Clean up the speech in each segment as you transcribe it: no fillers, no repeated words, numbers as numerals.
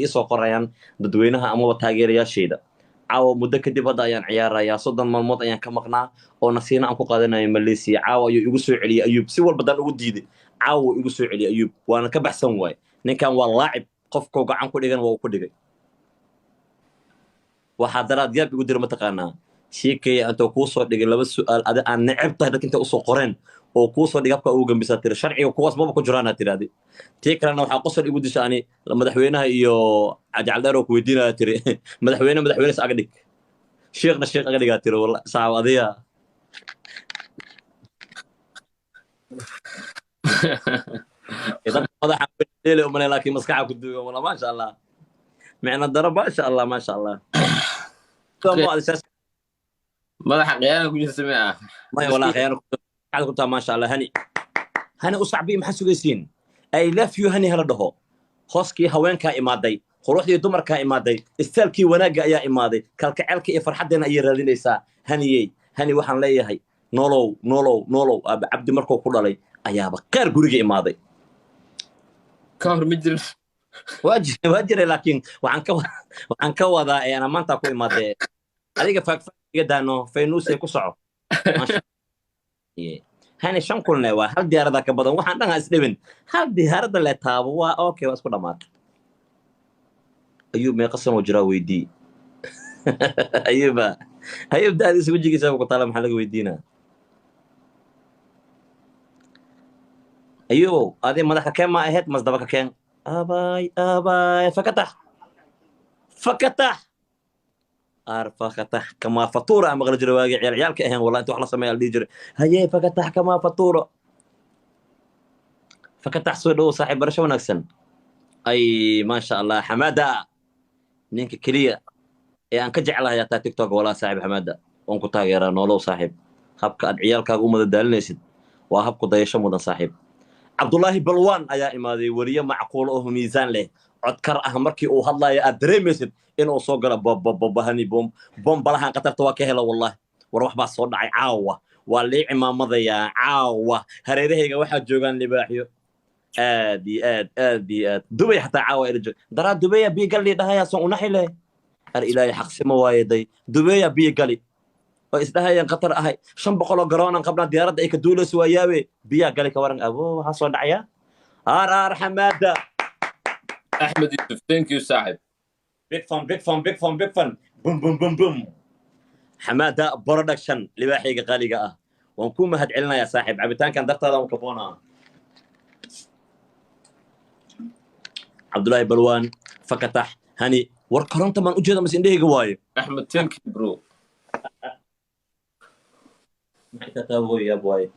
isoo qorayaan dadweynaha amaba taageerayaasheeda caawa muddo kadib hadda ayaan ciyaarayaa 30 maalmood ayaan ka maqnaa oo nasiina aan ku qaadanayo Malaysia caawa ayuu igu soo celiyay Ayub si walba daan ugu diiday caawa igu soo celiyay Ayub waana ka baxsan waay ninkan waa laacib qofkoo gacan ku dhigan waa ku dhigay waxa daraad yaab igu dir mataqaanaa sheekay anta ku soo dhigay laba su'aal aan neceb tahay dadka inta u soo qoreen oo ku soo dhigabka ugu gambisa tir sharciga kuwaas ma ku jiraana tiraadi tii kalena waxa qosol igu dishaani madaxweynaha iyo Cabdi Dheer oo ku weydiinaya tiri madaxweyne saga dhig sheekhna sheekh aga dhigaa tiri wallahi saawadiya idan madaxa leele uma laakiin maskaxa ku duuga wala ma sha Allah macna daraba ma sha Allah ma sha Allah madaxa qiyaan ku jirta ma wala khayr ku ta ma sha Allah hani u sacbi maxaa sugaysiin I love you hani hala dhaho hooskii haweenka imaaday quruxdii dumarka imaaday istaalkii wanaaga ayaa imaaday kalkacelka iyo farxadeena ay raadinaysaa hani waxaan leeyahay nolow abdi markuu ku dhalay ayaaba qaar guriga imaaday ka hor ma jirin waajire laakiin waxaan ka wadaa ee maanta ku imaaday adiga faagfaagiga daano faynuusay ku soco hani shan kulne waa hal diyaarada ka badan waxaan dhan isdhibin hal diyaarada la taabo waa okay waa isku dhamaatay ayuu meeqa sano jira weydii ayuba daadis wajigiisa ku taala maxaa laga weydiinaa ayuu adi madaxka keen ma ahayd masdaba ka keen abay fakatah fakatah kama fatura ama qala jira waagi ciyaalka ahaan wallahi inta wax la sameeyo dhigi jiray haye fakatah kama fatura fakatah soo dhow saaxiib barasho wanaagsan ay ma sha Allah Xamada ninka kaliya ee aan ka jeclahay taa TikTok wala saaxiib Xamada on ku taageeraa nolow saaxiib habka aad ciyaalkaaga u madadaalinaysid waa habku dayasho mudan saaxiib Abdullahi Balwan ayaa imaaday wariye macquul oo miisaan leh codkar ah markii uu hadlayo aad dareemaysid inuu soo galo bahani bom balahan qatarta waa ka helo wallahi war wax baa soo dhacay caawa waa lii imaamadaya caawa hareerahayga waxa joogan libaaxyo aad dubay xataa caawa irjo daraa dubay bi gali dhahaya soo unaxile ar ilaahay xaqsimo waayeday dubay bi gali oo isdahayaan qatar ahay 500 garoonan qabna diyaaradda ay ka duulayso waayaabe biya gali ka waran abo waxa soo dhacaya Xamada Ahmed Yusuf thank you saaxib big fun boom Xamada production libaaxiga qaaliga ah waan ku mahad celinaya saaxib cabitaankan dartaada aan ka boonaa Abdullahi Balwan fakatah hani war koronta man u jeedo mas indhahayga waayo Ahmed thank you bro maxay taabo ya boy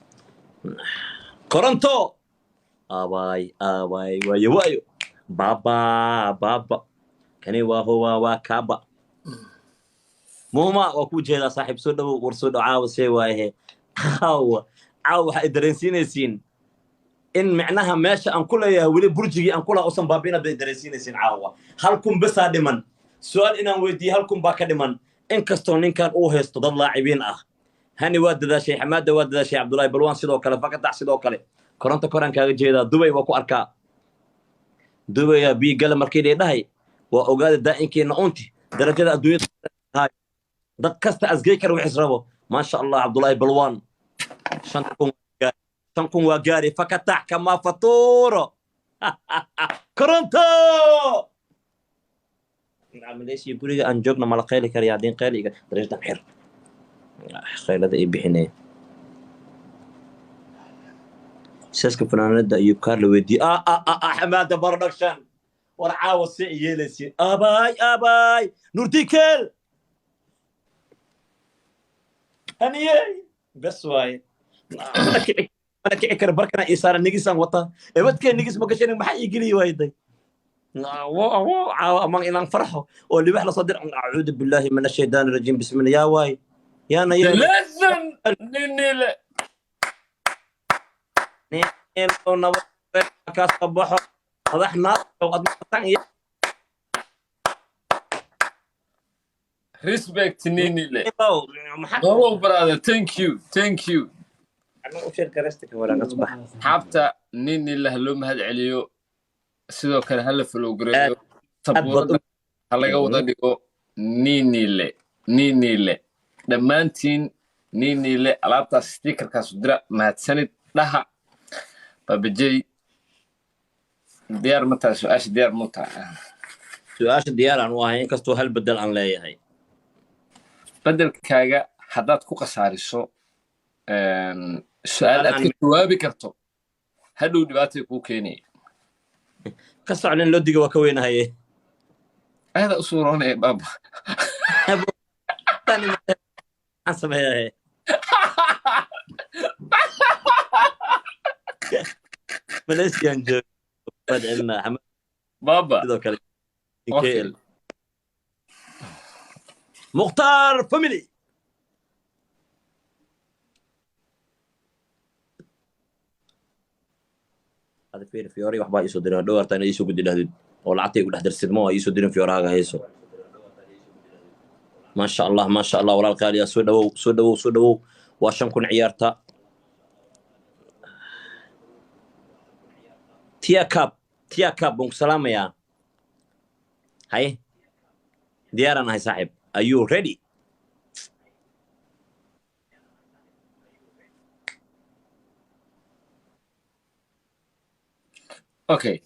koronto abay waayo baba kani waa kaba muuma waa ku jeeda saaxiib soo dhaw war soo dhacaaw see waaye caawa waxa dareensiinaysiin in macnaha meesha aan ku leeyahay wali burjigi aan kula usan baabina bay dareensiinaysiin caawa halkum basa dhiman su'aal inaan weydiiyo halkum baa ka dhiman in kasto ninkan uu haysto dad laacibiin ah hani waa dadaashay Xamada waa dadaashay Abdullahi Balwan sidoo kale fakatax sidoo kale koronto kaaga jeeda Dubai waa ku arkaa Dubai bi gal markii dhahay waa ogaada daa'inkeena unti darajada adduunyada dad kasta asgay kar wixii rabo ma sha Allah Abdullahi Balwan shankum waa gaari fakatax kama faturo koronto عمليش يقولي أن جبنا مال قيل كريادين قيل درجة حر قيل هذا يبيحني ساسك فنانة أيوب كارلو ودي حمادة برودكشن ورعاوة سعي لسي أباي نورتيكل هنيي بس واي أنا كعكر بركنا إيسار النجيسان وطا إبد كان نجيس مكشين محي يجلي وايدي أمان إنان فرحه واللي بحنا صدر أعوذ بالله من الشيطان الرجيم بسم الله يا واي يا لازم نيل ونبغى كاصبحه رحنا respect نيل no brother thank you أنا أشير كرستك ولا نصبح حتى نيل له مهد عليو sidoo kale hal flow gareeyo sabuurada ha laga wada dhigo ninile dhammaantiin ninile alaabtaas stikerkaas dira mahadsanid dhaha babajay diyaar ma tahay su-aasha diyaar ma tahay su-aasha diyaar aan u ahay inkastoo hal bedel aan leeyahay bedelkaaga haddaad ku khasaariso su-aal aad ka jawaabi karto hadhow dhibaatay kuu keenaya ka socnin loo diga waa ka weynahaye aada u suuroonaya baaba aan sameeyahay malaysian joog badcilna xamad baaba sidoo kale KL mukhtaar family هذا فيوري waxba iso dirin dhawarta inay iso gudi dhahdid oo lacagtay u dhaxdarsid ma iso dirin fiyoraaga hayso ما شاء الله ولا القال يا سودو واشان كن عيارتا تيا كاب بونك سلام يا هاي ديارنا هاي صاحب are you ready okay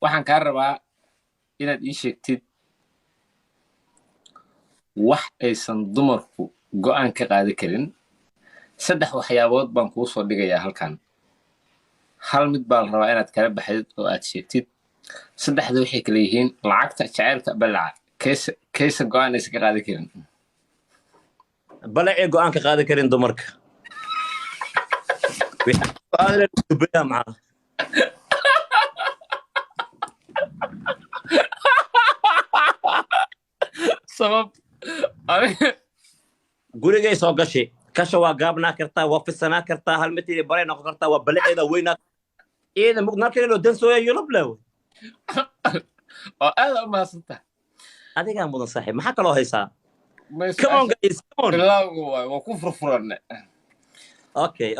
waxaan kaa rabaa inaad ii sheegtid wax aysan dumarku go'aan ka qaadi karin saddex waxyaabood baan kuu soo dhigayaa halkan hal mid baa la rabaa inaad kala baxdid oo aad sheegtid saddexda waxay kala yihiin lacagta jacaylka balaca kaysa go'aan aysan ka qaadi karin balacee go'aan ka qaadi karin dumarka sabab gurigay soo gashay kasha waa gaabnaa kartaa waa fisanaa kartaa hal mitiri baray noqon kartaa waa balaceeda weynaa iyada muqnaalkeeda loo dansooya yulub lew oo aada u mahadsantahay adigaa mudan saaxiib maxaa kaloo haysaa come on guys come on bilaagu waay waa ku furfuranne okay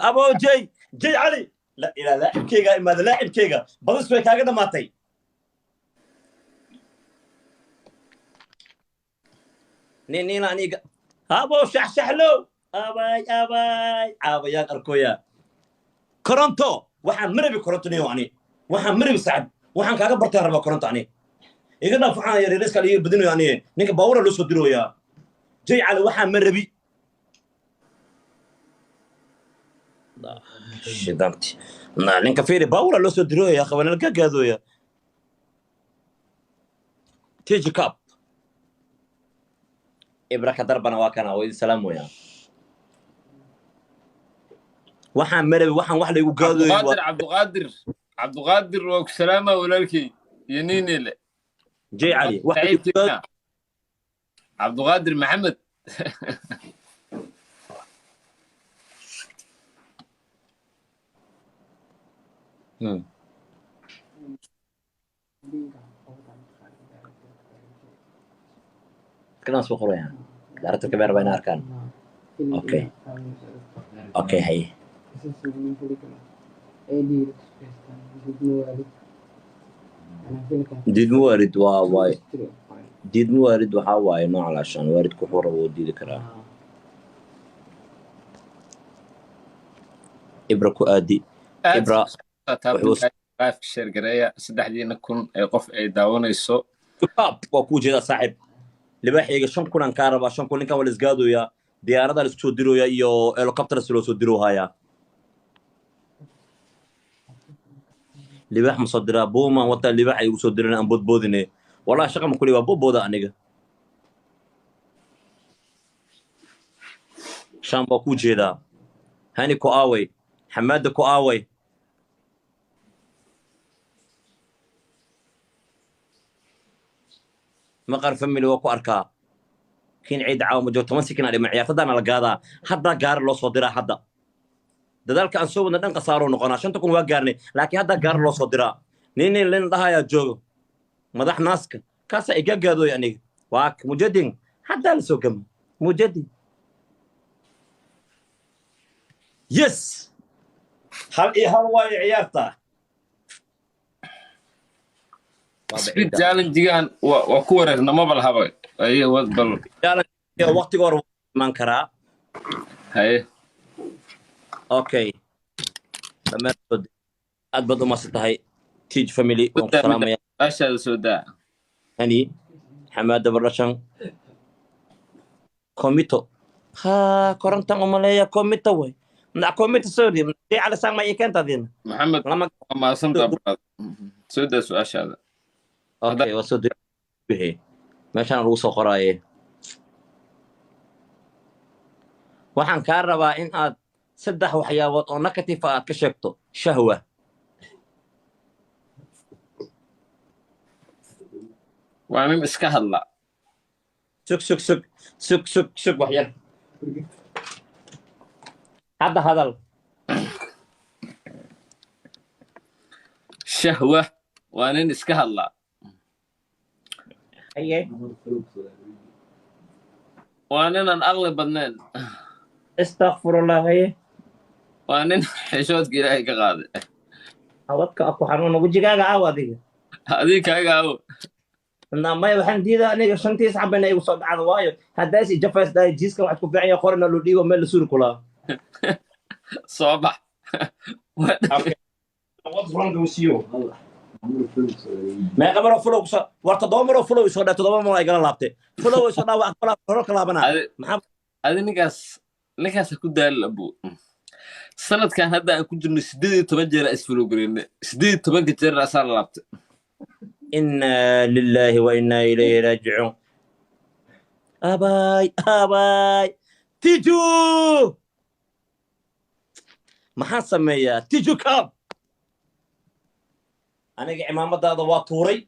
abo jay cali la ilaa laacibkeyga imaada laacibkeyga badis way kaaga dhamaatay نينا أنيقا أبو شحشحلو أباي أركويا كورنتو waxaan marabi koronto ani waxaan marabi sacad waxaan kaaga bartay raba koronto ani iga dhaafaan yar iska liir badinayo ani ninka baawra loo soo dirooya jay cali waxaan marabi shidanti ninka fiiri baawra loo soo dirooya qabanal ka gaadooya tiji cup ibraka darbana waa kana oo salaam weeyaa waxaan marabi waxaan wax la igu gaadooyo cabduqaadir waa ku salaama walaalkii iyo ninile jay cali cabduqaadir maxamed كلام سوق يعني دارت الكبير بين أركان أوكي هاي ديد موارد واي ديد موارد وحواي نوع علشان وارد كحورة وديد كراه إبرة كؤادي إبرة في الشرقرية سدحدينا كن قف أي داونا يسو وكو جدا صاحب libaaxayga 5 kun aan ka rabaa 5 kun ninka wala isgaadooya diyaarada la isku soo dirooya iyo helicopter loo soo diroohaya libaax ma soo diraa booma wata libaax ay u soo direen aan bodboodine wala shaqa ma kulli waa bodbooda aniga shamba ku jeeda hani ko away xamaada ko away مقر فمي وكو أركا كين عيد عاو مجو تمسكين على معيار تدانا لقادا حدا قار لو صدرا حدا دالك أن سوى ندان قصارو نقنا عشان تكون واقارني لكن حدا قار لو صدرا نيني لين ضها يا جو مدح ناسك كاسا إيقا قادو يعني واك مجدين حدا لسوكم مجدين يس هل إيه هل واي عيارتا speed challenge-gan waa ku wareerna ma balhaba ay wad bal challenge waqtiga hore man karaa haye okay dhammaantood aad baad u maasatahay teach family waan ku salaamaya ashaada soo daa hani xamaada barashan komito ha korantan umaleeya komito way na komito sorry dii ala sang ma ikenta din maxamed lama ma santa brad soo daa su'aashaada okay waa soo bixi meeshaan lagu soo qoraaye waxaan kaa rabaa in aad saddex waxyaabood oo negative aad ka sheegto shahwa waa nin iska hadla sug waxyar hadda hadal shahwa waa nin iska hadla aye waa ninaan aqli badnayn astaghfirullah aye waa nin xishoodka ilaahay ka qaaday awadka aku xanuun wajigaaga caaw adiga adii kaaga awo namay waxaan diidaa aniga shantiis xabana igu soo dhacda waayo haddaasi jafays dhahay jiiska waxaad ku fiican yahay qorina loo dhiibo meel la suri kulaa soo bax meeqa maroo fulow kusoo war toddoba maroo fulow isoo dhaa toddoba maroo ay gala laabtay fulow isoo dhaa waa aqbalaa horo ka laabanaa maxaa adi ninkaas ku daali abu sanadkan hadda aan ku jirno 18 jeer isfuro gareyne 18 jeer asaa la laabtay inna lillahi wa inna ilayhi raaji'uun abay tiju maxaan sameeyaa tiju kaab aniga cimaamadaada waa tuuray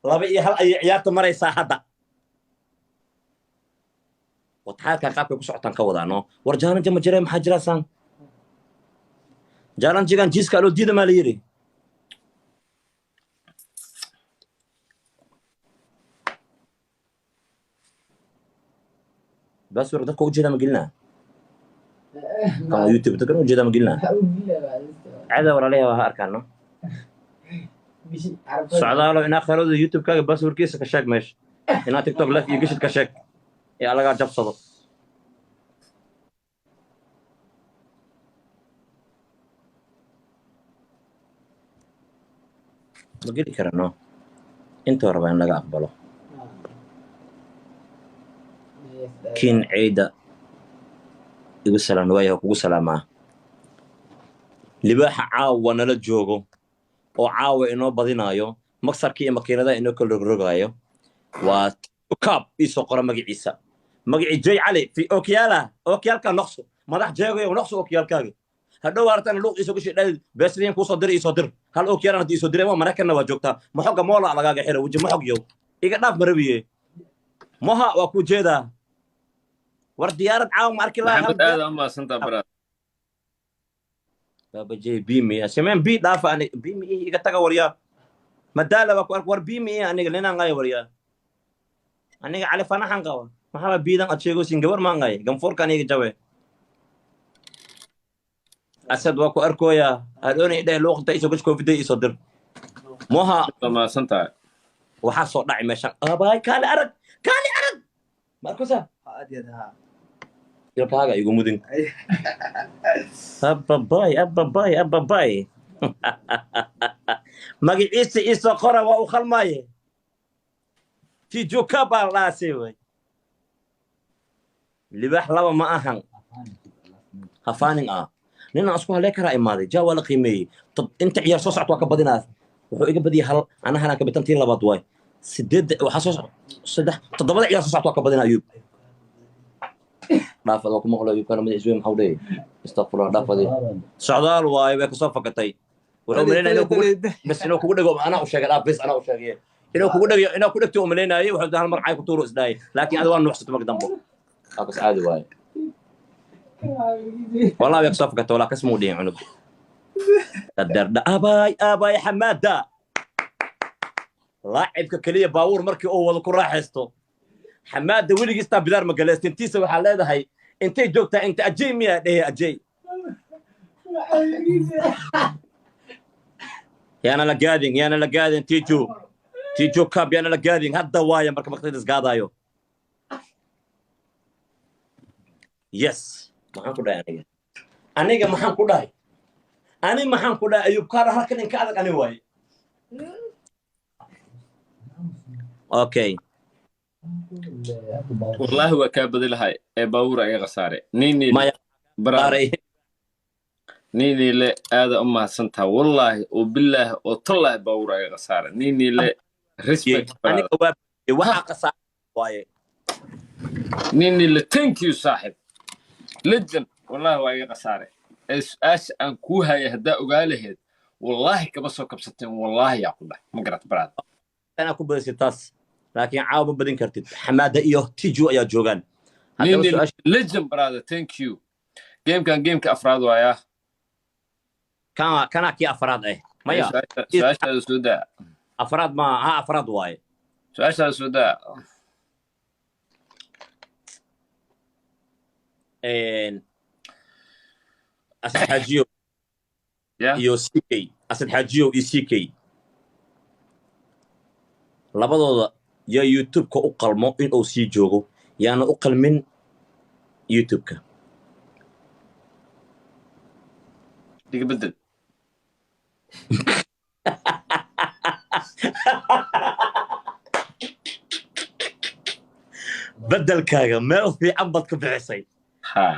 2 iyo 1 ayay ciyaarta maraysaa hadda وتحالك قابك كسعة كودانو ورجانا جم جري محجرة سان جاران جيغان جيس كالو ديدا ماليري بس وردك وجهنا ما قلنا كان يوتيوب تقرا وجهنا ما قلنا عذا ورا ليها هاركانو سعدالو إن آخر يوتيوب كاغ بس وركيس كشاك ماشي إن تيك توك لا يقشت كشاك يا لغا جبصدو ما قلت كرنو انتو ربعين لغا أقبلو كين عيدا يقول سلام نوايا وكو سلاما لباح عاوة نلا جوغو oo caawa inoo badinaayo maksarkii iyo makiinada inoo kala rogrogaayo waa kaab isoo qora magaciisa magacii jay cali fi ookiyaalka noqso madax jeegayo noqso ookiyaalkaaga hadhow artana luuq isoo gashi dhal beesliin ku soo dir isoo dir hal ookiyaalana isoo diray waa maraykanna waa joogtaa maxoga moola lagaaga xiro waji maxog yow iga dhaaf marabiye moha waa ku jeedaa war diyaarad caawa ma arki lahaa maxamed aad ama santa brad بابا جي بيمي سمين بي دافع أنا بيمي إيه قتاك وريا مدالة وكوارك ور بيمي إيه أنا لنا غاي وريا أنا على فنا حنقوا ما هو بيدان أتشيغو سينغور ما غاي جنفور كان يجي جوه أسد وكو أركو يا هذول إيه لوق تيسو كش كوفيد يصدر موها ما سنتا وحصل نعم مشان أباي كالي أرد ماركوسا أديها يلقاها يقول مدن أبا باي ماجي إيسا قرا وأخل ماي في جوكا بالراسي وي اللي بحلو ما أهن هفانين نينا أسكوها لك رأي ماضي جا ولا قيمي طب أنت عيار صوص عطوك بدينا وحو إيقا بدي هل أنا هنا كبتنتين لبادواي سدد وحصوص سدح تضبط عيار صوص عطوك بدينا أيوب dhaafad waa kuma qolo yukana madax isweyn maxaa dhey astaqfurullah dhaafadi socdaal waayo way kasoo fakatay wuxuu maleynaya bas inuu kugu dhago anaa u sheegay dhaaf bas anaa u sheegay inuu ku dhagto u maleynayay wuxuu hal mar cay ku tuuro isdaay laakiin adiga waa nuuxsato marka dambo akas caadi waayo wallahi way kasoo fakatay walaa kasmuu dhihin cunug qadarda abaay xamaada laacibka kaliya baabuur markii uu wada ku raaxaysto حماد ولي قصتا بدار مقالست انتي سوي حالة هاي انتي جوكتا انت اجي ميا ده اجي يا انا لقادين تيجو tijo cup yana la gaadin hadda waaya marka maqtidis gaadayo yes maxaan ku dhahay aniga maxaan ku dhahay maxaan ku dhahay ayub kaar halkan in ka adag ani waaye okay والله وكابد لهاي باورا يا غسارة نيني ما براري نيني لا هذا أمها سنتها والله وبالله وطلع باورا يا غسارة نيني لا ريسبكت أنا وحق صاحب واي نيني لا ثانك يو صاحب لجن والله واي غسارة ايش انكوها يهدا وقالهد والله كبسو كبستين والله يا قله ما قرأت براد أنا أكون بس تاس لكن عاوب بدين كرتيد حمادة إيوه تيجو يا جوجان نيني لجن براد ثانك يو جيم كأفراد وياه كان كي أفراد إيه ما يا سؤال السوداء أفراد ما ها أفراد واي سؤال السوداء إن أسد حاجيو يو سي كي أسد حاجيو إي سي كي labadooda yaa youtube-ka u qalmo in uu sii joogo yaana u qalmin youtube-ka diga bedel bedelkaaga meel fiican baad ka bixisay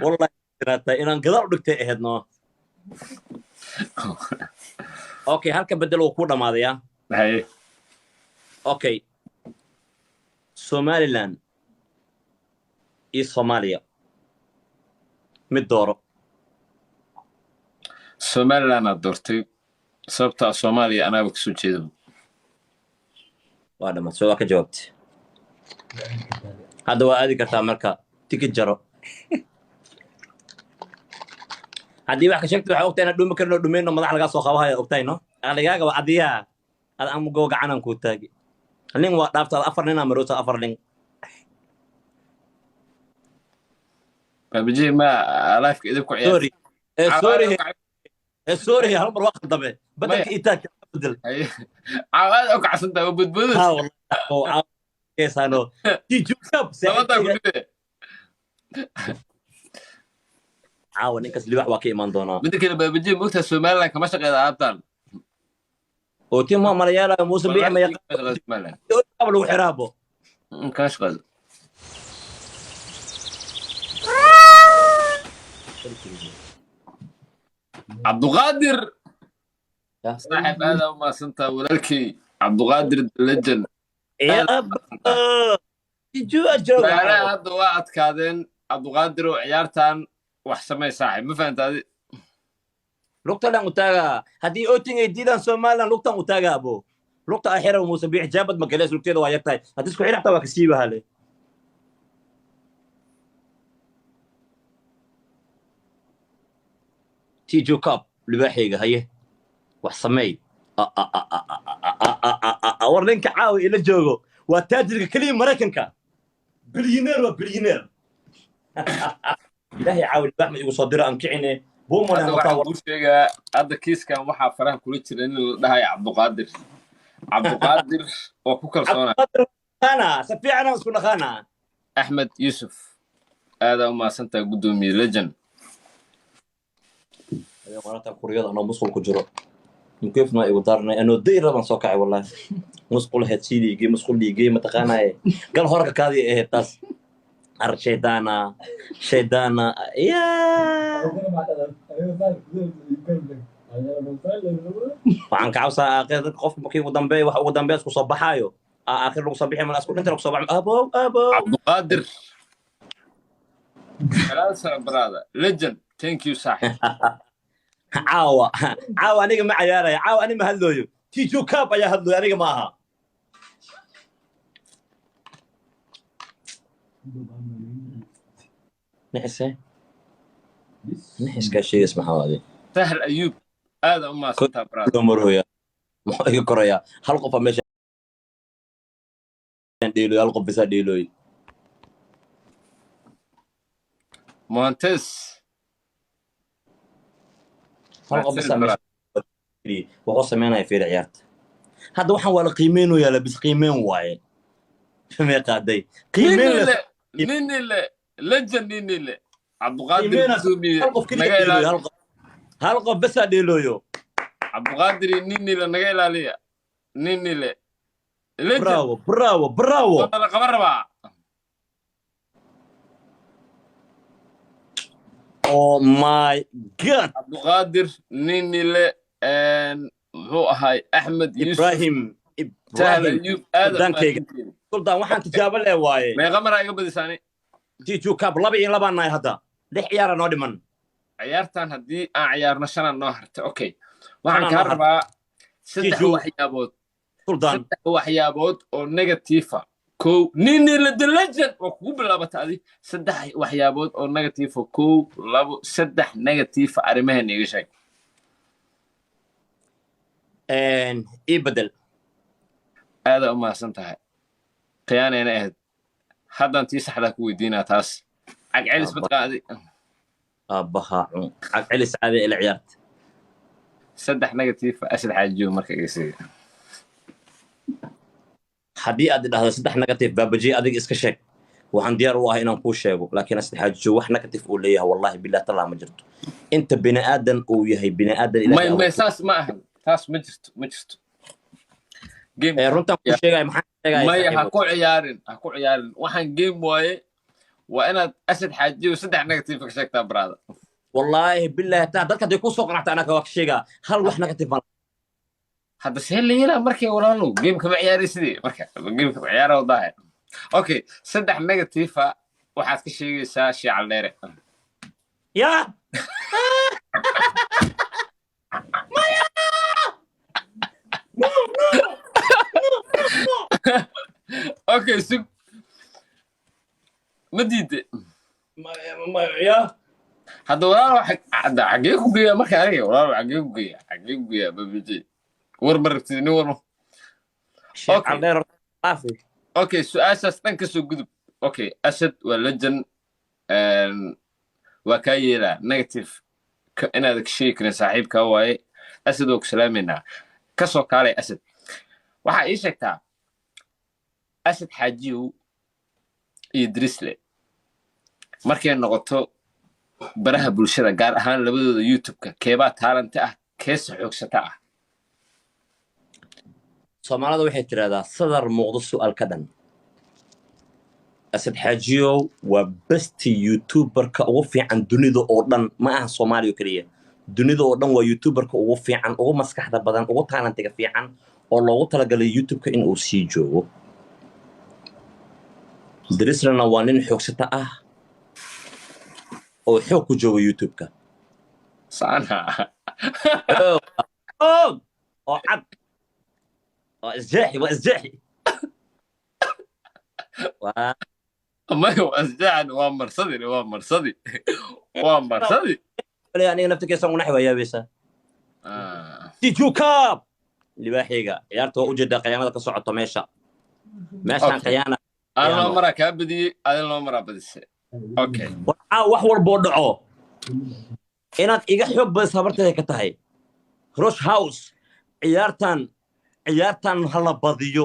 wallahi tiraatay inaan gadaal u dhigtay ahaydno okay halka bedel uu ku dhamaadayaa okay Somaliland iyo Soomaaliya mid dooro Somaliland aad doortay sababta Soomaaliya anaa ka soo jeedo waa dhamaad soo ka jawaabtay hadda waa aadi kartaa marka tikid jaro haddii wax ka sheegtay waxa ogtahay inaad dhumi karno dhumeyno madax laga soo qabahayo ogtayno aqligaaga waa adiyaa ad aan go gacanan ku taagi nin waa dhaaftaa afar nin ama roota afar nin babji ma alaafka idib ku ciyaar sorry hal mar waqti dambe badalka itaag badal aad oo kacsan tahay budbud ha wallahi keesano tiju cup sababta ku dhigay caawa ninkas libax waa ka iman doonaa mid kale babji mugta Somaliland kama shaqeeyo aabtan وتيم ما مريالا موسى بيع ما يقبل وحرابه كاش قال عبد القادر صاحب هذا وما سنتا ولكي عبد القادر اللجن يا جو انا هذا وقت كادين عبد القادر وعيارتان وحسمي صاحب ما فهمت هذه لقطة لا متاجا هذه أوتين جديدا سومالا لقطة متاجا أبو لقطة أخيرة وموسبيع جابت مجلس لقطة وياكتاي هتسكو حين حتى وكسيبها هالي تيجو كاب لباحيقة هي وحسمي أورلينك عاوي إلى جوجو والتاجر كليم مريكنكا بليونير وبليونير إلهي عاوي البحمد يصدر أنكعني هذا كيس كان waxaa faraha kula jira in la dhahay Cabdu Qaadir oo ku kalsoona ana safiicana isku dhaqana Ahmed Yusuf aada uma santa gudoomiye legend ayaa marata kuriyada anoo musqul ku jiro mukifna igu darnay anoo dayra baan soo kacay wallahi musqul head sidii musqul dhigay ma taqaanay gal horka kaadi ee taas arshaydaana shaydana ya waxaan ka cabsaa aakhir qof markii ugu dambeey wax ugu dambeey isku soo baxaayo aakhir lagu soo bixi mana isku dhinta lagu soo baxay abo Cabdu Qaadir kalaasa brother legend thank you sahib caawa aniga ma ciyaaraya caawa ani ma hadlooyo tijo cup ayaa hadlooyo aniga ma aha نحس كشيء اسمه هذا سهل أيوب هذا أمه سنتها براد مرويا ما يقرأ حلقة فمش ديلو حلقة بس ديلو مهندس حلقة بس مش وقصة مانا في العيارات hadda waxaan waa la qiimeynayaa labis qiimeyn waaye samee qaaday qiimeyn la نيني لجن نيني عبد القادر qiimeyna الزومي hal qof keliya نجا dheelooyo إلى hal qof basaa dheelooyo عبد القادر نيني نجا إلى ليه نيني لجن bravo bravo bravo أنا خبر بقى oh my god عبد القادر نيني ل هو هاي أحمد يوسف ibrahim سهل ibrahim أيوب آدم sultaankeyga suldaan waxaan tijaabo leh waaye ما غمر أيوب بدساني jiiju kaab 2-2 nahay hadda 6 ciyaara noo dhiman عيارتان هدي عيارنا شنا نهرت أوكي waxaan Shana ka noo rabaa saddex Jiiju. waxyaabood suldaan saddex waxyaabood oo negatiifa kow nini la dalajan oo kugu bilaabata adi saddex waxyaabood oo negatiifa kow labo saddex negatiifa arrimahan iga sheeg ii bedel aada u mahadsan tahay khiyaanayna ahayd haddaan tii saxdaa ku weydiinaa taas cagcelis badqaadi aabbaha cun cag celis caade ila ciyaarta saddex negatiifa asad xaajiyo marka iga siiga haddii aad idhahdo 3 negative baabajiye adiga iska sheeg waxaan diyaar u ahay inaan kuu sheego laakiin asxaajiyo wax negative uu leeyahay wallahi billaah talaa ma jirto inta bini aadan uu yahay bini aadan may saas ma ahan taas ma jirto game runtan ku sheegay maxaan sheegay maya ha ku ciyaarin waxaan game waaye waa inaad asad xaajiyo saddex negative ka sheegtaa brada wallahi billaah taa dadka day ku soo qanacta anaka wax sheega hal wax negative ma hadda see la yelaa markay walaalo game kama ciyaari sidii marka game kama ciyaara wadahay okay saddex negative waxaad ka sheegaysaa shiical dheere ya okay sug ma diide ya hadda walaalo hadda xagee ku geeyaa marka aniga walaalo xagee ku geeyaa babiji war maragtid nin war shiical dheer aafi okay su'aashaas dhan ka soo gudub okay asad waa legend waa kaa yeelaa negative inaad ka sheegi karin saaxiibkaa waaye asad oo ku salaameynaa ka soo kaalay asad waxaa ii sheegtaa asad xaajiyow iyo drisle markay noqoto baraha bulshada gaar ahaan labadooda youtube-ka keebaa taalanta ah keesa xoogsata ah soomaalida waxay tiraahdaa sadar muuqdo su'aal ka dhan asad xaajiyow waa besti youtuberka ugu fiican dunida oo dhan ma aha soomaaliya keliya dunida oo dhan waa youtuberka ugu fiican ugu maskaxda badan ugu taalantiga fiican oo loogu talagalay youtube-ka in uu sii joogo drislena waa nin xoogsata ah oo xoog ku jooga youtube-ka saana oo cad وازجاحي maya waa isjacan waa marsadii aniga naftirkiisa ugu naxwa yaabaysaa jiiju kaab libaaxiga ciyaarta waa ujeedaa khiyaanada ka socoto meeshaan khiyaana aan loo maraa kaa badiyey adin loo maraa badise okay waxaa wax walboo dhaco inaad iga xoog badis habarteeda ka tahay rosh house ciyaartan hala badiyo